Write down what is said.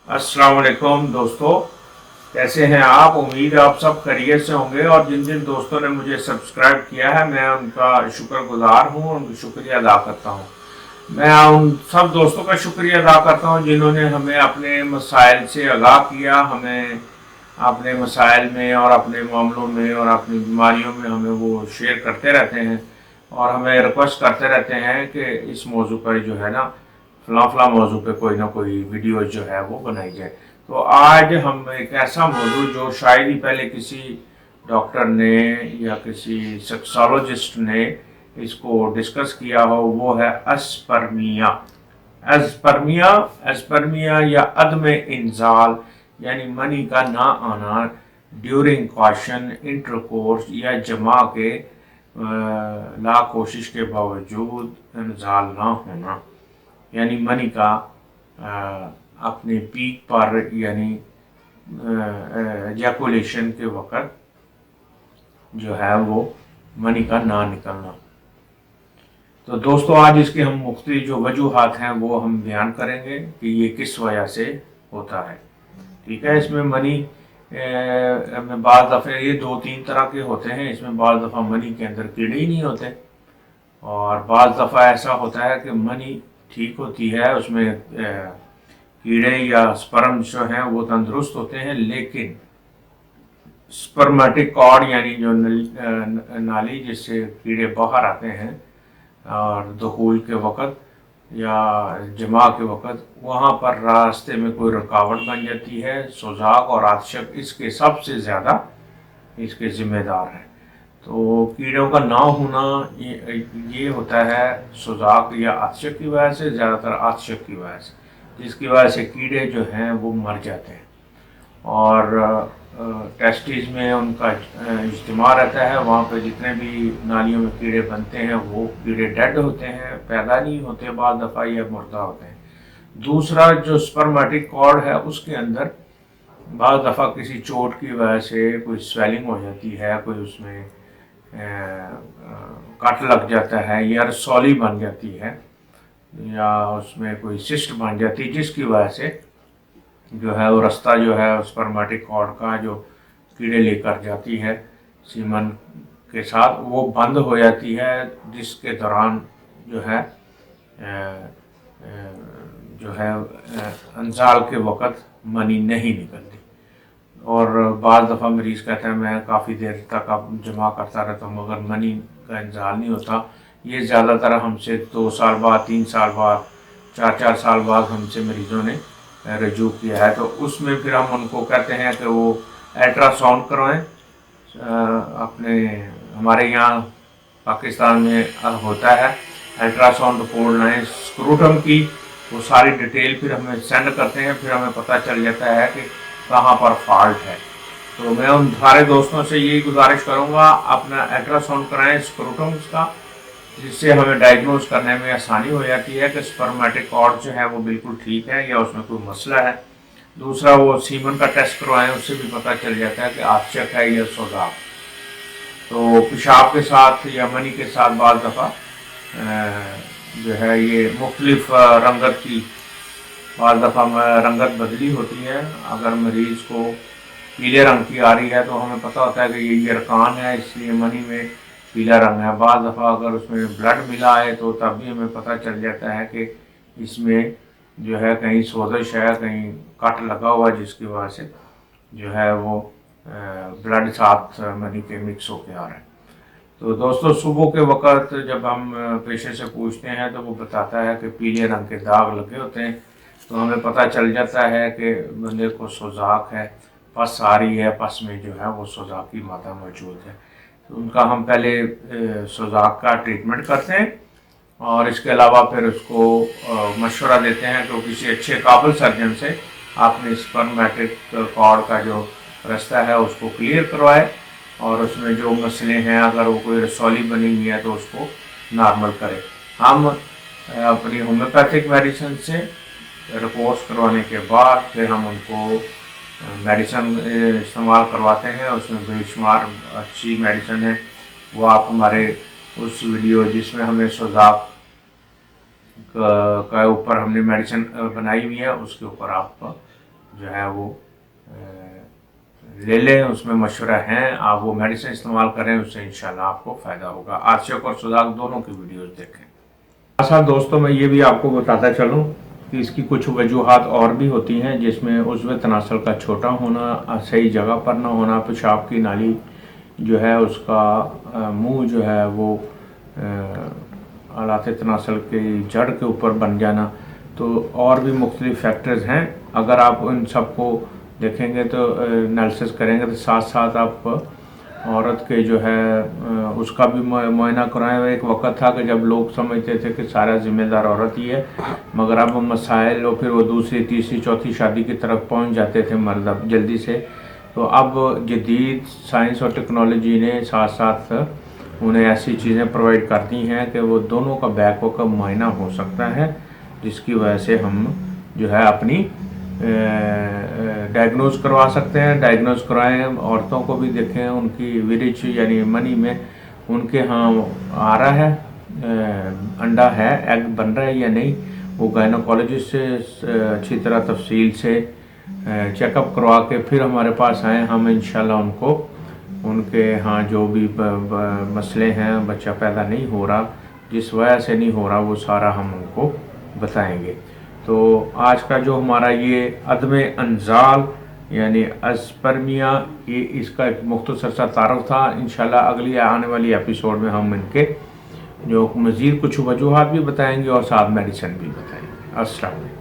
अस्सलाम वालेकुम दोस्तों, कैसे हैं आप। उम्मीद आप सब खैरियत से होंगे। और जिन जिन दोस्तों ने मुझे सब्सक्राइब किया है मैं उनका शुक्रगुजार हूँ, उनका शुक्रिया अदा करता हूँ। मैं उन सब दोस्तों का शुक्रिया अदा करता हूँ जिन्होंने हमें अपने मसाइल से आगाह किया, हमें अपने मसाइल में और अपने मामलों में और अपनी बीमारियों में हमें वो शेयर करते रहते हैं और हमें रिक्वेस्ट करते रहते हैं कि इस मौजू पर जो है ना, फलां फलां मौजू पे कोई ना कोई वीडियो जो है वो बनाई जाए। तो आज हम एक ऐसा मौजू जो शायद ही पहले किसी डॉक्टर ने या किसी सेक्सोलॉजिस्ट ने इसको डिस्कस किया हो, वो है अस्पर्मिया। एस्पर्मिया एस्पर्मिया या अदम इंजाल यानी मनी का ना आना ड्यूरिंग कॉशन इंटरकोर्स या जमा के ला कोशिश के बावजूद इंजाल ना होना, यानी मनी का अपने पीक पर यानी एजैकुलेशन के वक़्त जो है वो मनी का ना निकलना। तो दोस्तों आज इसके हम मुख्तलिफ जो वजूहात हैं वो हम बयान करेंगे कि ये किस वजह से होता है। ठीक है, इसमें मनी में बाज़ दफ़े ये 2-3 तरह के होते हैं। इसमें बाज़ दफ़ा मनी के अंदर कीड़े ही नहीं होते और बाज़ दफ़ा ऐसा होता है कि मनी ठीक होती है, उसमें कीड़े या स्पर्म जो हैं वो तंदुरुस्त होते हैं, लेकिन स्पर्मेटिक कॉर्ड यानी जो नाली जिससे कीड़े बाहर आते हैं और दुखूल के वक़्त या जमा के वक़्त, वहाँ पर रास्ते में कोई रुकावट बन जाती है। सुजाक और आतशक इसके सबसे ज़्यादा इसके ज़िम्मेदार हैं। तो कीड़ों का ना होना ये होता है सुजाक या आतशक की वजह से, ज़्यादातर आतशक की वजह से, जिसकी वजह से कीड़े जो हैं वो मर जाते हैं और टेस्टिस में उनका इज्तिमा रहता है। वहाँ पे जितने भी नालियों में कीड़े बनते हैं वो कीड़े डेड होते हैं, पैदा नहीं होते, बाद दफ़ा या मुर्दा होते हैं। दूसरा जो स्पर्मेटिक कॉर्ड है उसके अंदर बाद दफ़ा किसी चोट की वजह से कोई स्वेलिंग हो जाती है, कोई उसमें कट लग जाता है या रसौली बन जाती है या उसमें कोई सिस्ट बन जाती है, जिसकी वजह से जो है वो रास्ता जो है स्पर्मेटिक कॉर्ड का जो कीड़े लेकर जाती है सीमन के साथ वो बंद हो जाती है, जिसके दौरान जो है इंजाल के वक़्त मनी नहीं निकलती। और बाद दफ़ा मरीज़ कहता है मैं काफ़ी देर तक अब जमा करता रहता हूँ मगर मनी का इंजाल नहीं होता। ये ज़्यादातर हमसे 2 साल बाद, 3 साल बाद, 4-4 साल बाद हमसे मरीज़ों ने रजू किया है। तो उसमें फिर हम उनको कहते हैं कि वो अल्ट्रासाउंड करवाएं। अपने हमारे यहाँ पाकिस्तान में होता है, अल्ट्रासाउंड रिपोर्ट लाएँ स्क्रूटम की, वो सारी डिटेल फिर हमें सेंड करते हैं, फिर हमें पता चल जाता है कि कहाँ पर फॉल्ट है। तो मैं उन सारे दोस्तों से यही गुजारिश करूँगा अपना अल्ट्रासाउंड कराएं स्क्रूटम्स का, जिससे हमें डायग्नोज करने में आसानी हो जाती है कि स्पर्मेटिक कॉर्ड जो है वो बिल्कुल ठीक है या उसमें कोई मसला है। दूसरा वो सीमन का टेस्ट करवाएं, उससे भी पता चल जाता है कि आतशक है या सुजाक। तो पेशाब के साथ या मनी के साथ बाद दफ़ा जो है ये मुख्तलिफ रंगत की बाद दफ़ा रंगत बदली होती है। अगर मरीज़ को पीले रंग की आ रही है तो हमें पता होता है कि ये यरकान है, इसलिए मनी में पीला रंग है। बाद दफ़ा अगर उसमें ब्लड मिला है तो तब भी हमें पता चल जाता है कि इसमें जो है कहीं सोजिश है, कहीं कट लगा हुआ, जिसकी वजह से जो है वो ब्लड साथ मनी के मिक्स होके आ रहा है। तो दोस्तों सुबह के वक़्त जब हम पेशे से पूछते हैं तो वो बताता है कि पीले रंग के दाग लगे होते हैं, तो हमें पता चल जाता है कि बंदे को सुजाक है, पस आ रही है, पस में जो है वो सुजाक की मादा मौजूद है। तो उनका हम पहले सुजाक का ट्रीटमेंट करते हैं और इसके अलावा फिर उसको मशवरा देते हैं कि किसी अच्छे काबिल सर्जन से आपने स्पर्मेटिक कॉर्ड का जो रास्ता है उसको क्लियर करवाए और उसमें जो मसले हैं, अगर वो कोई रसौली बनी हुई है तो उसको नॉर्मल करें। हम अपनी होम्योपैथिक मेडिसिन से रिपोर्ट्स करवाने के बाद फिर हम उनको मेडिसिन इस्तेमाल करवाते हैं। उसमें बेशुमार अच्छी मेडिसिन है, वो आप हमारे उस वीडियो जिसमें हमें सुजाक का ऊपर हमने मेडिसिन बनाई हुई है उसके ऊपर आप जो है वो ले लें, उसमें मशवरा हैं, आप वो मेडिसिन इस्तेमाल करें, उससे इंशाल्लाह आपको फ़ायदा होगा। आरशक और सुजाक दोनों की वीडियोस देखें। साथ दोस्तों मैं ये भी आपको बताता चलूँ कि इसकी कुछ वजूहात और भी होती हैं, जिसमें उज़्व तनासल का छोटा होना, सही जगह पर ना होना, पेशाब की नाली जो है उसका मुंह जो है वो आलात तनासल की जड़ के ऊपर बन जाना, तो और भी मुख्तलिफ फैक्टर्स हैं। अगर आप इन सबको देखेंगे तो एनालिसिस करेंगे तो साथ साथ आप औरत के जो है उसका भी मुआयना कराएं। एक वक्त था कि जब लोग समझते थे कि सारा ज़िम्मेदार औरत ही है, मगर अब मसाइल और फिर वो दूसरी तीसरी चौथी शादी की तरफ पहुंच जाते थे मर्द अब जल्दी से। तो अब जदीद साइंस और टेक्नोलॉजी ने साथ साथ उन्हें ऐसी चीज़ें प्रोवाइड कर दी हैं कि वो दोनों का बैकों का मुआयना हो सकता है, जिसकी वजह से हम जो है अपनी डायग्नोज करवा सकते हैं। डायग्नोज करवाएं, औरतों को भी देखें उनकी विरिच यानी मनी में उनके यहाँ आ रहा है, अंडा है, एग बन रहा है या नहीं, वो गायनोकोलॉजिस्ट से अच्छी तरह तफसील से चेकअप करवा के फिर हमारे पास आए। हम इंशाल्लाह उनको उनके यहाँ जो भी मसले हैं, बच्चा पैदा नहीं हो रहा, जिस वजह से नहीं हो रहा, वो सारा हम उनको बताएंगे। तो आज का जो हमारा ये अदम अंजाल यानी अस्पर्मिया, ये इसका एक मुख्तसर सा तारुफ था। इंशाल्लाह अगली आने वाली एपिसोड में हम इनके जो मज़ीद कुछ वजूहात भी बताएंगे और साथ मेडिसिन भी बताएंगे। अस्सलाम वालेकुम।